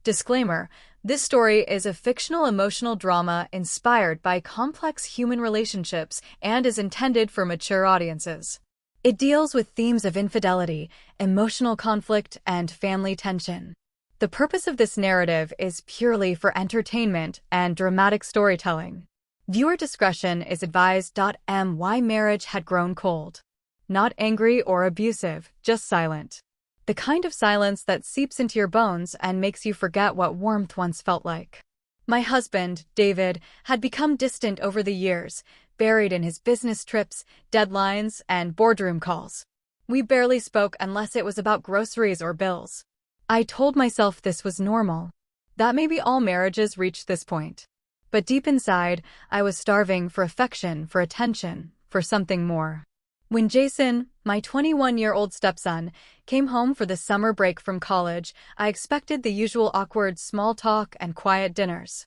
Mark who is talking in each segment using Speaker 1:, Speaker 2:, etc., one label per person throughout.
Speaker 1: Disclaimer: this story is a fictional emotional drama inspired by complex human relationships and is intended for mature audiences. It deals with themes of infidelity, emotional conflict, and family tension. The purpose of this narrative is purely for entertainment and dramatic storytelling. Viewer discretion is advised. My marriage had grown cold. Not angry or abusive, just silent. The kind of silence that seeps into your bones and makes you forget what warmth once felt like. My husband, David, had become distant over the years, buried in his business trips, deadlines, and boardroom calls. We barely spoke unless it was about groceries or bills. I told myself this was normal, that maybe all marriages reached this point. But deep inside, I was starving for affection, for attention, for something more. When Jason, my 21-year-old stepson, came home for the summer break from college, I expected the usual awkward small talk and quiet dinners.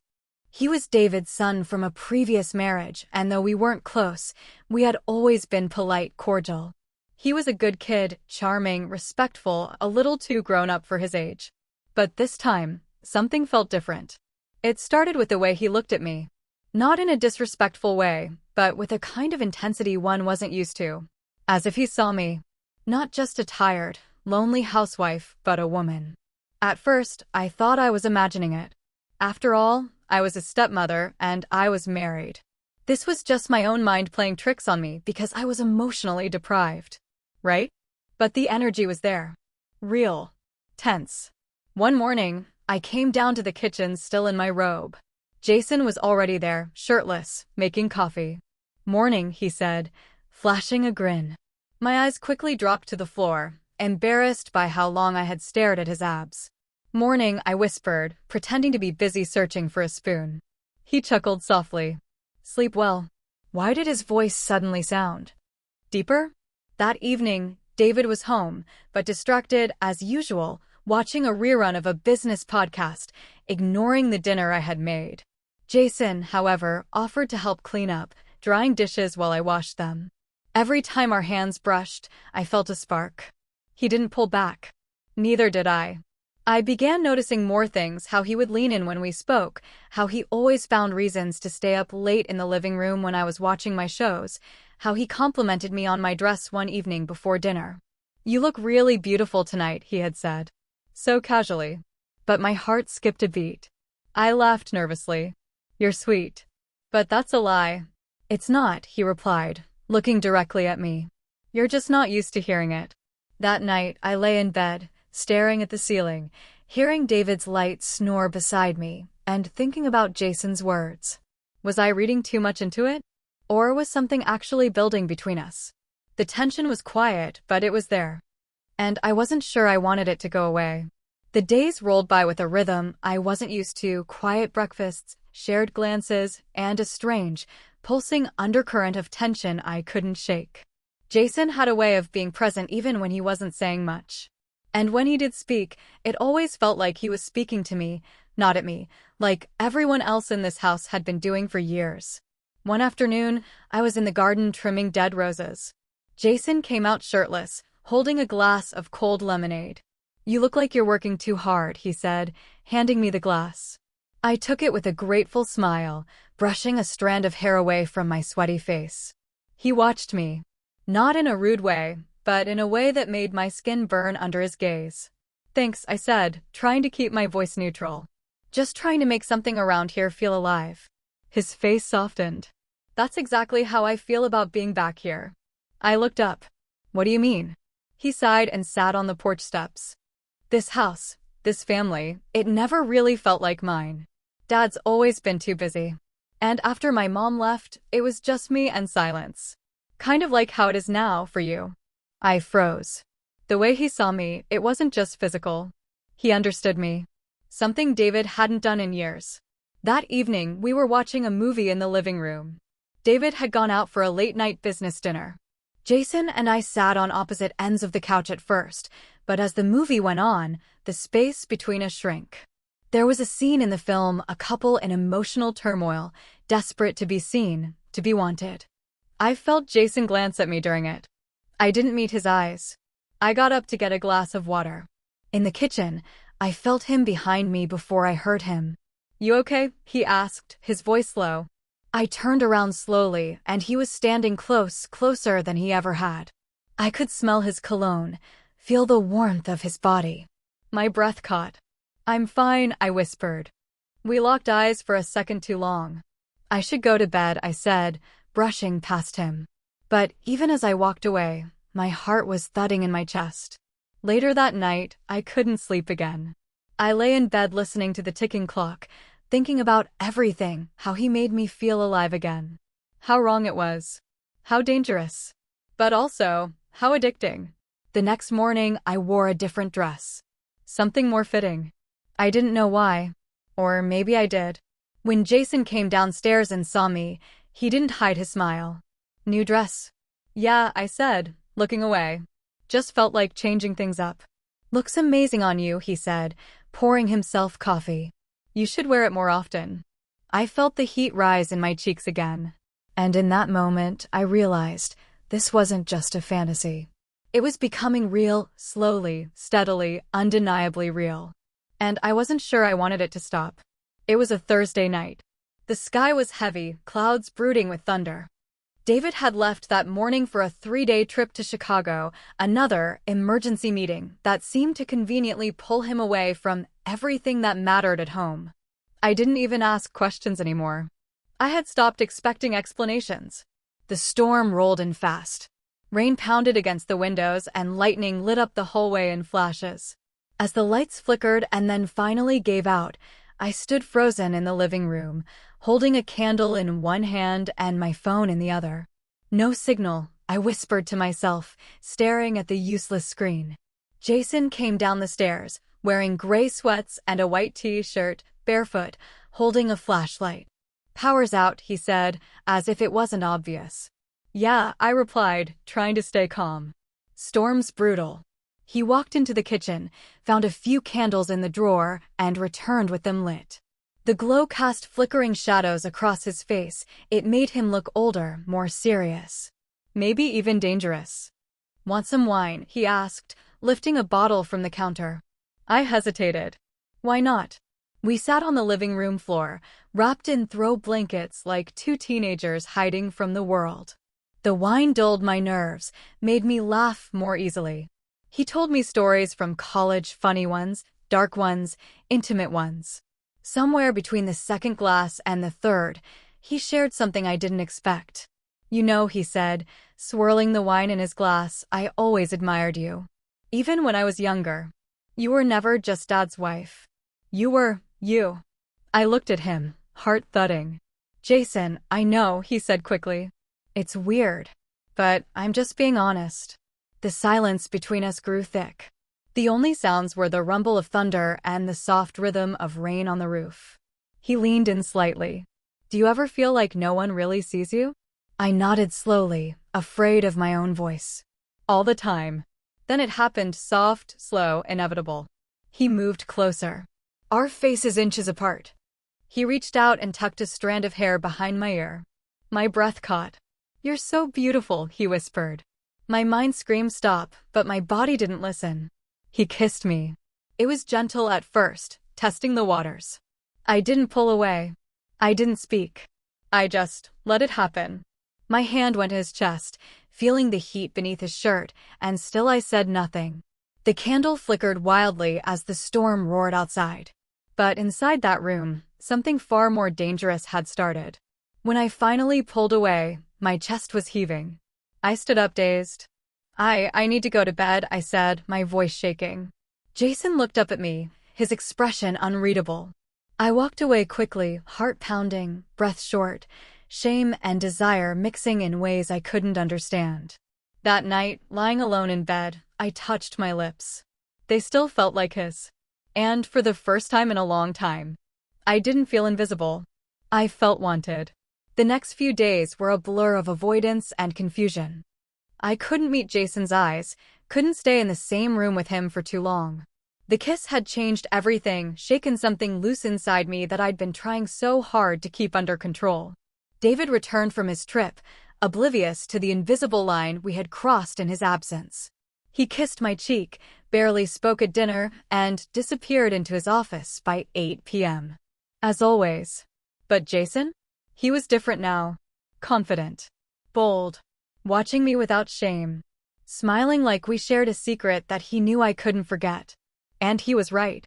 Speaker 1: He was David's son from a previous marriage, and though we weren't close, we had always been polite, cordial. He was a good kid, charming, respectful, a little too grown up for his age. But this time, something felt different. It started with the way he looked at me. Not in a disrespectful way, but with a kind of intensity one wasn't used to. As if he saw me, not just a tired, lonely housewife, but a woman. At first, I thought I was imagining it. After all, I was a stepmother, and I was married. This was just my own mind playing tricks on me because I was emotionally deprived. Right? But the energy was there. Real. Tense. One morning, I came down to the kitchen still in my robe. Jason was already there, shirtless, making coffee. "Morning," he said, flashing a grin. My eyes quickly dropped to the floor, embarrassed by how long I had stared at his abs. "Morning," I whispered, pretending to be busy searching for a spoon. He chuckled softly. "Sleep well." Why did his voice suddenly sound deeper? That evening, David was home, but distracted as usual, watching a rerun of a business podcast, ignoring the dinner I had made. Jason, however, offered to help clean up, drying dishes while I washed them. Every time our hands brushed, I felt a spark. He didn't pull back. Neither did I. I began noticing more things: how he would lean in when we spoke, how he always found reasons to stay up late in the living room when I was watching my shows, how he complimented me on my dress one evening before dinner. "You look really beautiful tonight," he had said. So casually. But my heart skipped a beat. I laughed nervously. "You're sweet." "But that's a lie." "It's not," he replied, looking directly at me. "You're just not used to hearing it." That night, I lay in bed, staring at the ceiling, hearing David's light snore beside me, and thinking about Jason's words. Was I reading too much into it? Or was something actually building between us? The tension was quiet, but it was there. And I wasn't sure I wanted it to go away. The days rolled by with a rhythm I wasn't used to: quiet breakfasts, shared glances, and a strange, pulsing undercurrent of tension I couldn't shake. Jason had a way of being present even when he wasn't saying much. And when he did speak, it always felt like he was speaking to me, not at me, like everyone else in this house had been doing for years. One afternoon, I was in the garden trimming dead roses. Jason came out shirtless, holding a glass of cold lemonade. "You look like you're working too hard," he said, handing me the glass. I took it with a grateful smile, brushing a strand of hair away from my sweaty face. He watched me. Not in a rude way, but in a way that made my skin burn under his gaze. "Thanks," I said, trying to keep my voice neutral. "Just trying to make something around here feel alive." His face softened. "That's exactly how I feel about being back here." I looked up. "What do you mean?" He sighed and sat on the porch steps. "This house, this family, it never really felt like mine. Dad's always been too busy. And after my mom left, it was just me and silence. Kind of like how it is now for you." I froze. The way he saw me, it wasn't just physical. He understood me. Something David hadn't done in years. That evening, we were watching a movie in the living room. David had gone out for a late-night business dinner. Jason and I sat on opposite ends of the couch at first, but as the movie went on, the space between us shrank. There was a scene in the film, a couple in emotional turmoil, desperate to be seen, to be wanted. I felt Jason glance at me during it. I didn't meet his eyes. I got up to get a glass of water. In the kitchen, I felt him behind me before I heard him. "You okay?" he asked, his voice low. I turned around slowly, and he was standing closer than he ever had. I could smell his cologne, feel the warmth of his body. My breath caught. "I'm fine," I whispered. We locked eyes for a second too long. "I should go to bed," I said, brushing past him. But even as I walked away, my heart was thudding in my chest. Later that night, I couldn't sleep again. I lay in bed listening to the ticking clock, thinking about everything, how he made me feel alive again. How wrong it was. How dangerous. But also, how addicting. The next morning, I wore a different dress. Something more fitting. I didn't know why. Or maybe I did. When Jason came downstairs and saw me, he didn't hide his smile. "New dress?" "Yeah," I said, looking away. "Just felt like changing things up." "Looks amazing on you," he said, pouring himself coffee. "You should wear it more often." I felt the heat rise in my cheeks again. And in that moment, I realized this wasn't just a fantasy. It was becoming real, slowly, steadily, undeniably real. And I wasn't sure I wanted it to stop. It was a Thursday night. The sky was heavy, clouds brooding with thunder. David had left that morning for a 3-day trip to Chicago, another emergency meeting that seemed to conveniently pull him away from everything that mattered at home. I didn't even ask questions anymore. I had stopped expecting explanations. The storm rolled in fast. Rain pounded against the windows and lightning lit up the hallway in flashes. As the lights flickered and then finally gave out, I stood frozen in the living room, holding a candle in one hand and my phone in the other. "No signal," I whispered to myself, staring at the useless screen. Jason came down the stairs, wearing gray sweats and a white t-shirt, barefoot, holding a flashlight. "Power's out," he said, as if it wasn't obvious. "Yeah," I replied, trying to stay calm. "Storm's brutal." He walked into the kitchen, found a few candles in the drawer, and returned with them lit. The glow cast flickering shadows across his face. It made him look older, more serious. Maybe even dangerous. "Want some wine?" he asked, lifting a bottle from the counter. I hesitated. Why not? We sat on the living room floor, wrapped in throw blankets like two teenagers hiding from the world. The wine dulled my nerves, made me laugh more easily. He told me stories from college, funny ones, dark ones, intimate ones. Somewhere between the second glass and the third, he shared something I didn't expect. "You know," he said, swirling the wine in his glass, "I always admired you. Even when I was younger. You were never just Dad's wife. You were you." I looked at him, heart thudding. "Jason, I know," he said quickly. "It's weird. But I'm just being honest." The silence between us grew thick. The only sounds were the rumble of thunder and the soft rhythm of rain on the roof. He leaned in slightly. "Do you ever feel like no one really sees you?" I nodded slowly, afraid of my own voice. "All the time." Then it happened, soft, slow, inevitable. He moved closer. Our faces inches apart. He reached out and tucked a strand of hair behind my ear. My breath caught. "You're so beautiful," he whispered. My mind screamed stop, but my body didn't listen. He kissed me. It was gentle at first, testing the waters. I didn't pull away. I didn't speak. I just let it happen. My hand went to his chest, feeling the heat beneath his shirt, and still I said nothing. The candle flickered wildly as the storm roared outside. But inside that room, something far more dangerous had started. When I finally pulled away, my chest was heaving. I stood up dazed. I need to go to bed," I said, my voice shaking. Jason looked up at me, his expression unreadable. I walked away quickly, heart pounding, breath short, shame and desire mixing in ways I couldn't understand. That night, lying alone in bed, I touched my lips. They still felt like his. And for the first time in a long time, I didn't feel invisible. I felt wanted. The next few days were a blur of avoidance and confusion. I couldn't meet Jason's eyes, couldn't stay in the same room with him for too long. The kiss had changed everything, shaken something loose inside me that I'd been trying so hard to keep under control. David returned from his trip, oblivious to the invisible line we had crossed in his absence. He kissed my cheek, barely spoke at dinner, and disappeared into his office by 8 p.m. As always. But Jason? He was different now. Confident. Bold. Watching me without shame. Smiling like we shared a secret that he knew I couldn't forget. And he was right.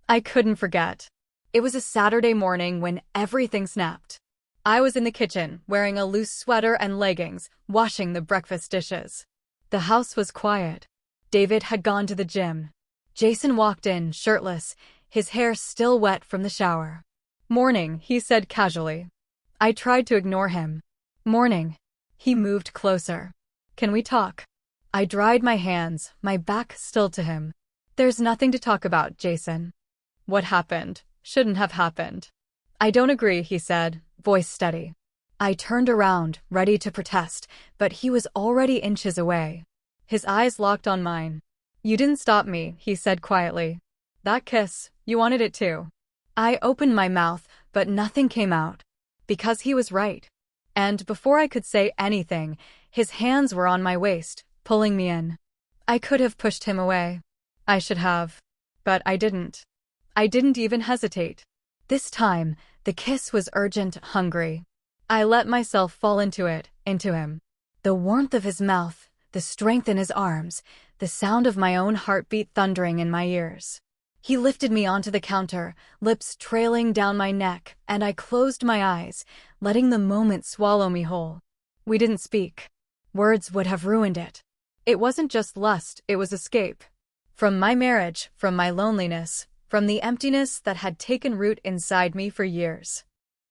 Speaker 1: I couldn't forget. It was a Saturday morning when everything snapped. I was in the kitchen, wearing a loose sweater and leggings, washing the breakfast dishes. The house was quiet. David had gone to the gym. Jason walked in, shirtless, his hair still wet from the shower. "Morning," he said casually. I tried to ignore him. "Morning." He moved closer. "Can we talk?" I dried my hands, my back still to him. "There's nothing to talk about, Jason." "What happened? Shouldn't have happened." "I don't agree," he said, voice steady. I turned around, ready to protest, but he was already inches away. His eyes locked on mine. "You didn't stop me," he said quietly. "That kiss, you wanted it too." I opened my mouth, but nothing came out. Because he was right. And before I could say anything, his hands were on my waist, pulling me in. I could have pushed him away. I should have. But I didn't. I didn't even hesitate. This time, the kiss was urgent, hungry. I let myself fall into it, into him. The warmth of his mouth, the strength in his arms, the sound of my own heartbeat thundering in my ears. He lifted me onto the counter, lips trailing down my neck, and I closed my eyes, letting the moment swallow me whole. We didn't speak. Words would have ruined it. It wasn't just lust, it was escape. From my marriage, from my loneliness, from the emptiness that had taken root inside me for years.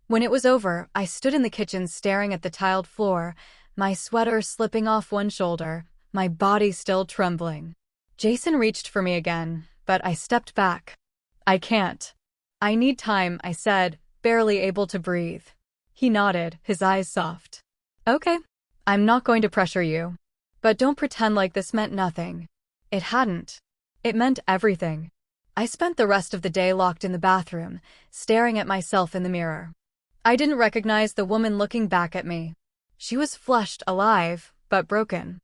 Speaker 1: When it was over, I stood in the kitchen staring at the tiled floor, my sweater slipping off one shoulder, my body still trembling. Jason reached for me again, but I stepped back. "I can't. I need time," I said, barely able to breathe. He nodded, his eyes soft. "Okay. I'm not going to pressure you. But don't pretend like this meant nothing." It hadn't. It meant everything. I spent the rest of the day locked in the bathroom, staring at myself in the mirror. I didn't recognize the woman looking back at me. She was flushed, alive, but broken.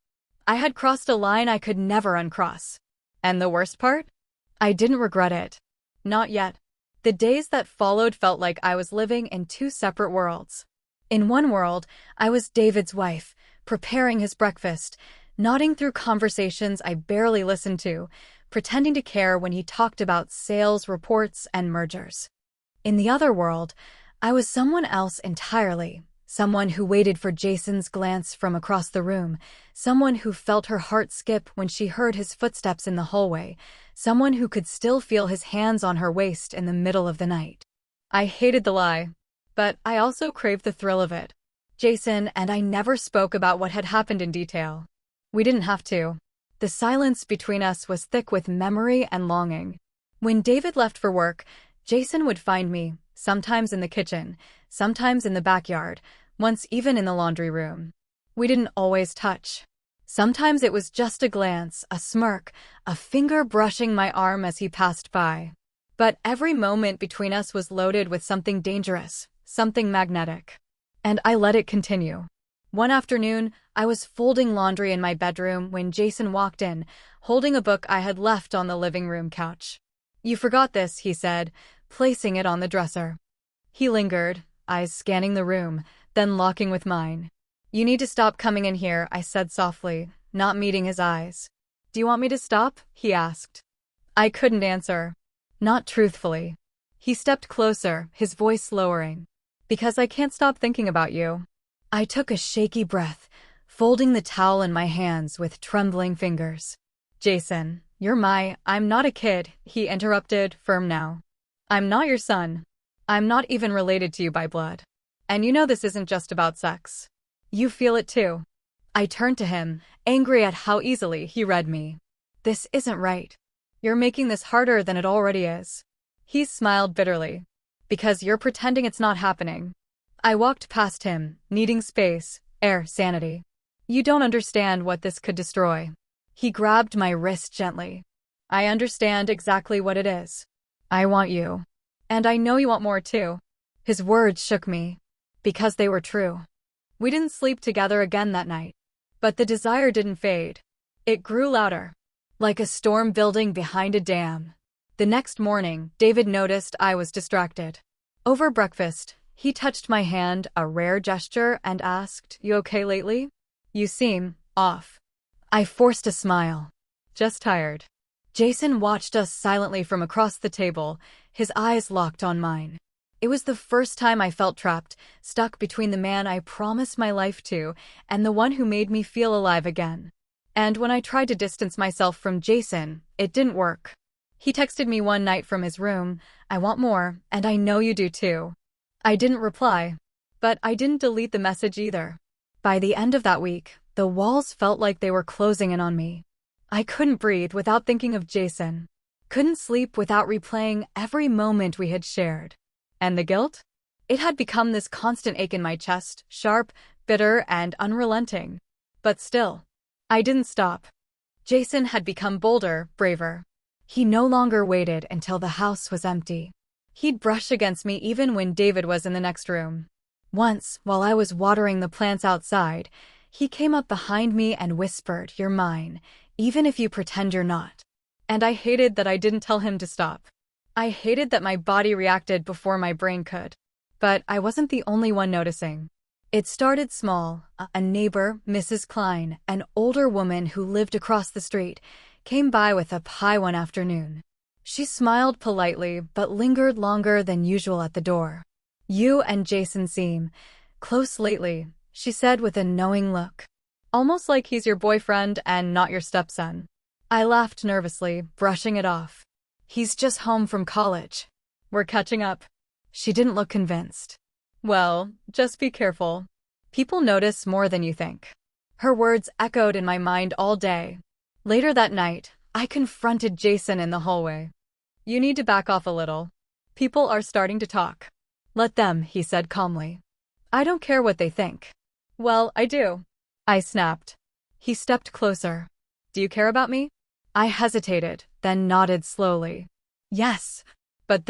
Speaker 1: I had crossed a line I could never uncross. And the worst part? I didn't regret it. Not yet. The days that followed felt like I was living in two separate worlds. In one world, I was David's wife, preparing his breakfast, nodding through conversations I barely listened to, pretending to care when he talked about sales reports and mergers. In the other world, I was someone else entirely, someone who waited for Jason's glance from across the room, someone who felt her heart skip when she heard his footsteps in the hallway, someone who could still feel his hands on her waist in the middle of the night. I hated the lie, but I also craved the thrill of it. Jason and I never spoke about what had happened in detail. We didn't have to. The silence between us was thick with memory and longing. When David left for work, Jason would find me, sometimes in the kitchen, sometimes in the backyard, once even in the laundry room. We didn't always touch. Sometimes it was just a glance, a smirk, a finger brushing my arm as he passed by. But every moment between us was loaded with something dangerous, something magnetic. And I let it continue. One afternoon, I was folding laundry in my bedroom when Jason walked in, holding a book I had left on the living room couch. "You forgot this," he said, placing it on the dresser. He lingered, eyes scanning the room, then locking with mine. "You need to stop coming in here," I said softly, not meeting his eyes. "Do you want me to stop?" he asked. I couldn't answer. Not truthfully. He stepped closer, his voice lowering. "Because I can't stop thinking about you." I took a shaky breath, folding the towel in my hands with trembling fingers. "Jason, I'm not a kid," he interrupted, firm now. "I'm not your son. I'm not even related to you by blood. And you know this isn't just about sex. You feel it too." I turned to him, angry at how easily he read me. "This isn't right. You're making this harder than it already is." He smiled bitterly. "Because you're pretending it's not happening." I walked past him, needing space, air, sanity. "You don't understand what this could destroy." He grabbed my wrist gently. "I understand exactly what it is. I want you. And I know you want more too." His words shook me. Because they were true. We didn't sleep together again that night. But the desire didn't fade. It grew louder. like a storm building behind a dam. The next morning, David noticed I was distracted. Over breakfast, he touched my hand, a rare gesture, and asked, "You okay lately? You seem off." I forced a smile. "Just tired." Jason watched us silently from across the table, his eyes locked on mine. It was the first time I felt trapped, stuck between the man I promised my life to and the one who made me feel alive again. And when I tried to distance myself from Jason, it didn't work. He texted me one night from his room, "I want more, and I know you do too." I didn't reply, but I didn't delete the message either. By the end of that week, the walls felt like they were closing in on me. I couldn't breathe without thinking of Jason. Couldn't sleep without replaying every moment we had shared. And the guilt? It had become this constant ache in my chest, sharp, bitter, and unrelenting. But still, I didn't stop. Jason had become bolder, braver. He no longer waited until the house was empty. He'd brush against me even when David was in the next room. Once, while I was watering the plants outside, he came up behind me and whispered, "You're mine, even if you pretend you're not." And I hated that I didn't tell him to stop. I hated that my body reacted before my brain could. But I wasn't the only one noticing. It started small. A neighbor, Mrs. Klein, an older woman who lived across the street, came by with a pie one afternoon. She smiled politely, but lingered longer than usual at the door. "You and Jason seem close lately," she said with a knowing look. "Almost like he's your boyfriend and not your stepson." I laughed nervously, brushing it off. "He's just home from college. We're catching up." She didn't look convinced. "Well, just be careful. People notice more than you think." Her words echoed in my mind all day. Later that night, I confronted Jason in the hallway. "You need to back off a little. People are starting to talk." "Let them," he said calmly. "I don't care what they think." "Well, I do," I snapped. He stepped closer. "Do you care about me?" I hesitated, then nodded slowly. "Yes. But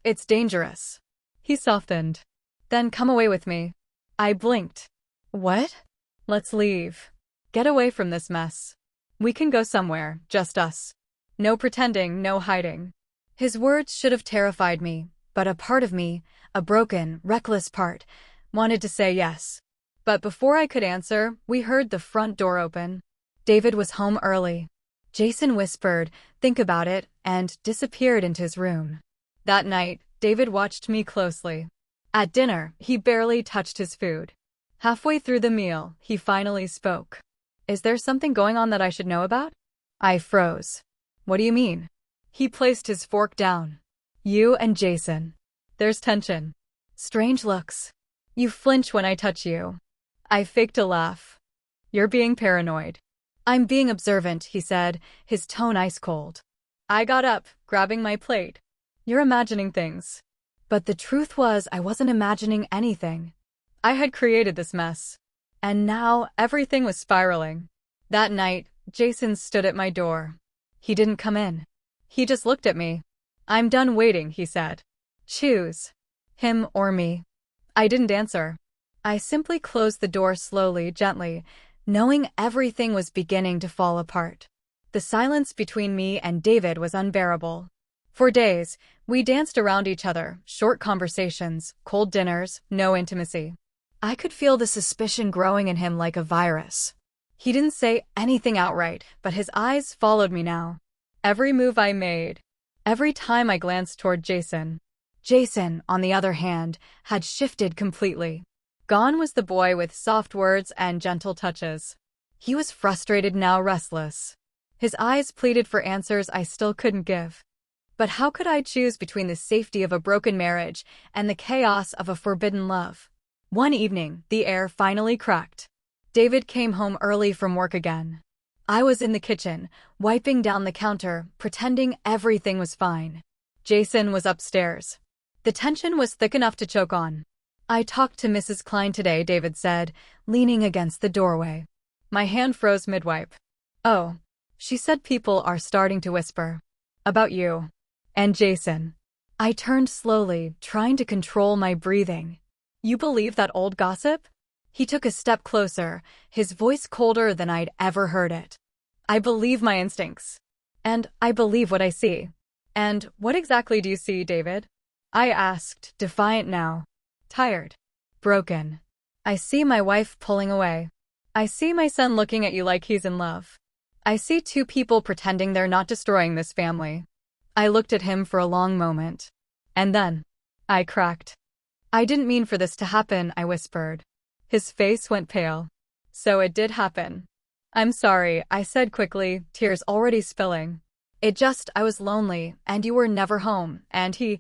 Speaker 1: it's dangerous." He softened. "Then come away with me." I blinked. "What?" "Let's leave. Get away from this mess. We can go somewhere, just us. No pretending, no hiding." His words should have terrified me, but a part of me, a broken, reckless part, wanted to say yes. But before I could answer, we heard the front door open. David was home early. Jason whispered, "Think about it," and disappeared into his room. That night, David watched me closely. At dinner, he barely touched his food. Halfway through the meal, he finally spoke. "Is there something going on that I should know about?" I froze. "What do you mean?" He placed his fork down. "You and Jason. There's tension. Strange looks. You flinch when I touch you." I faked a laugh. "You're being paranoid." "I'm being observant," he said, his tone ice-cold. I got up, grabbing my plate. "You're imagining things." But the truth was, I wasn't imagining anything. I had created this mess. And now, everything was spiraling. That night, Jason stood at my door. He didn't come in. He just looked at me. "I'm done waiting," he said. "Choose. Him or me." I didn't answer. I simply closed the door slowly, gently, knowing everything was beginning to fall apart. The silence between me and David was unbearable. For days, we danced around each other, short conversations, cold dinners, no intimacy. I could feel the suspicion growing in him like a virus. He didn't say anything outright, but his eyes followed me now. Every move I made, every time I glanced toward Jason. Jason, on the other hand, had shifted completely. Gone was the boy with soft words and gentle touches. He was frustrated now, restless. His eyes pleaded for answers I still couldn't give. But how could I choose between the safety of a broken marriage and the chaos of a forbidden love? One evening, the air finally cracked. David came home early from work again. I was in the kitchen, wiping down the counter, pretending everything was fine. Jason was upstairs. The tension was thick enough to choke on. "I talked to Mrs. Klein today," David said, leaning against the doorway. My hand froze mid-wipe. "Oh." She said, "People are starting to whisper. About you. And Jason." I turned slowly, trying to control my breathing. "You believe that old gossip?" He took a step closer, his voice colder than I'd ever heard it. "I believe my instincts. And I believe what I see. And what exactly do you see, David? I asked, defiant now. Tired. Broken. I see my wife pulling away. I see my son looking at you like he's in love. I see two people pretending they're not destroying this family. I looked at him for a long moment. And then, I cracked. I didn't mean for this to happen, I whispered. His face went pale. So it did happen. I'm sorry, I said quickly, tears already spilling. I was lonely, and you were never home, and he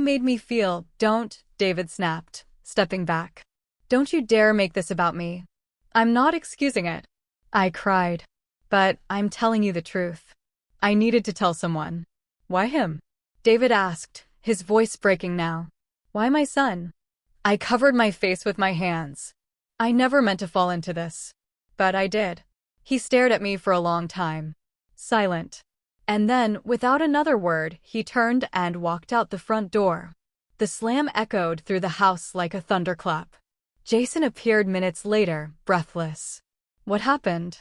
Speaker 1: made me feel, don't, David snapped, stepping back. Don't you dare make this about me. I'm not excusing it. I cried. But I'm telling you the truth. I needed to tell someone. Why him? David asked, his voice breaking now. Why my son? I covered my face with my hands. I never meant to fall into this. But I did. He stared at me for a long time. Silent. And then, without another word, he turned and walked out the front door. The slam echoed through the house like a thunderclap. Jason appeared minutes later, breathless. What happened?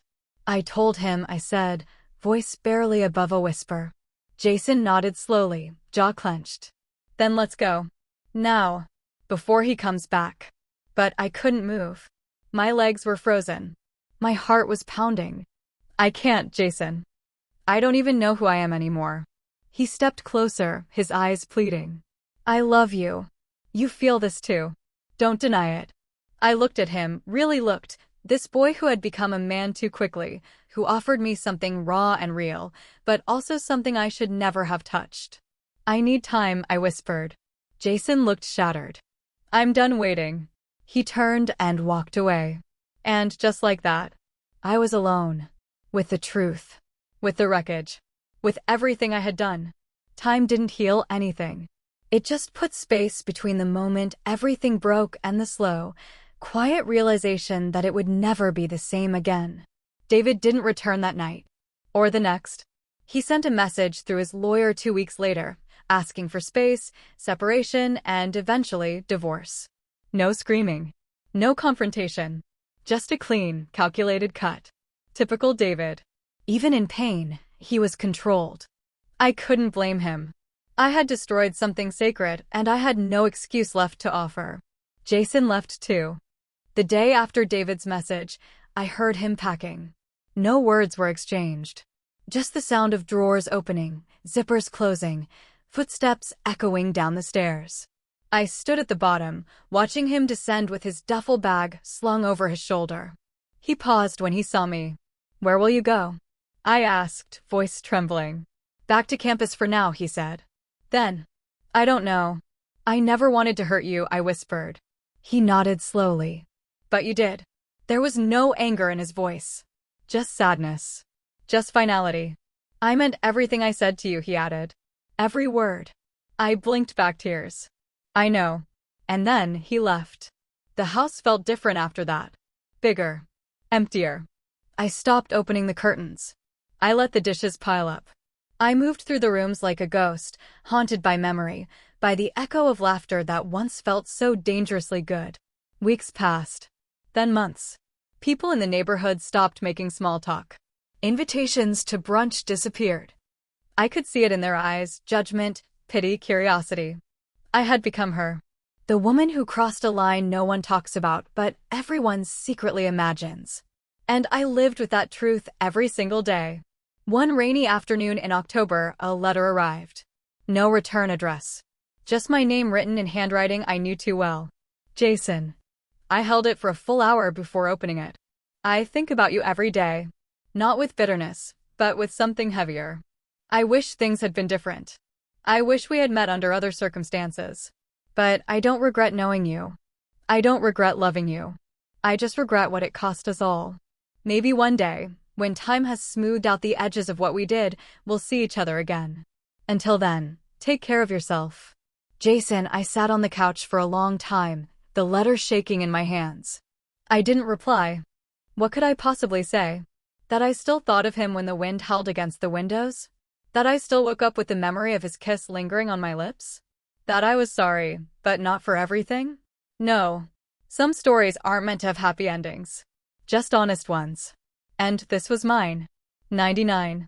Speaker 1: I told him, I said, voice barely above a whisper. Jason nodded slowly, jaw clenched. Then let's go. Now. Before he comes back. But I couldn't move. My legs were frozen. My heart was pounding. I can't, Jason. I don't even know who I am anymore. He stepped closer, his eyes pleading. I love you. You feel this too. Don't deny it. I looked at him, really looked, this boy who had become a man too quickly, who offered me something raw and real, but also something I should never have touched. I need time, I whispered. Jason looked shattered. I'm done waiting. He turned and walked away. And just like that, I was alone. With the truth. With the wreckage. With everything I had done. Time didn't heal anything. It just put space between the moment everything broke and the slow, quiet realization that it would never be the same again. David didn't return that night. Or the next. He sent a message through his lawyer 2 weeks later, asking for space, separation, and eventually divorce. No screaming. No confrontation. Just a clean, calculated cut. Typical David. Even in pain, he was controlled. I couldn't blame him. I had destroyed something sacred, and I had no excuse left to offer. Jason left too. The day after David's message, I heard him packing. No words were exchanged. Just the sound of drawers opening, zippers closing, footsteps echoing down the stairs. I stood at the bottom, watching him descend with his duffel bag slung over his shoulder. He paused when he saw me. Where will you go? I asked, voice trembling. Back to campus for now, he said. Then, I don't know. I never wanted to hurt you, I whispered. He nodded slowly. But you did. There was no anger in his voice. Just sadness. Just finality. I meant everything I said to you, he added. Every word. I blinked back tears. I know. And then he left. The house felt different after that. Bigger. Emptier. I stopped opening the curtains. I let the dishes pile up. I moved through the rooms like a ghost, haunted by memory, by the echo of laughter that once felt so dangerously good. Weeks passed. Then months. People in the neighborhood stopped making small talk. Invitations to brunch disappeared. I could see it in their eyes, judgment, pity, curiosity. I had become her. The woman who crossed a line no one talks about, but everyone secretly imagines. And I lived with that truth every single day. One rainy afternoon in October, a letter arrived. No return address. Just my name written in handwriting I knew too well. Jason. I held it for a full hour before opening it. I think about you every day. Not with bitterness, but with something heavier. I wish things had been different. I wish we had met under other circumstances. But I don't regret knowing you. I don't regret loving you. I just regret what it cost us all. Maybe one day, when time has smoothed out the edges of what we did, we'll see each other again. Until then, take care of yourself. Jason, I sat on the couch for a long time, the letter shaking in my hands. I didn't reply. What could I possibly say? That I still thought of him when the wind howled against the windows? That I still woke up with the memory of his kiss lingering on my lips? That I was sorry, but not for everything? No. Some stories aren't meant to have happy endings. Just honest ones. And this was mine. 99.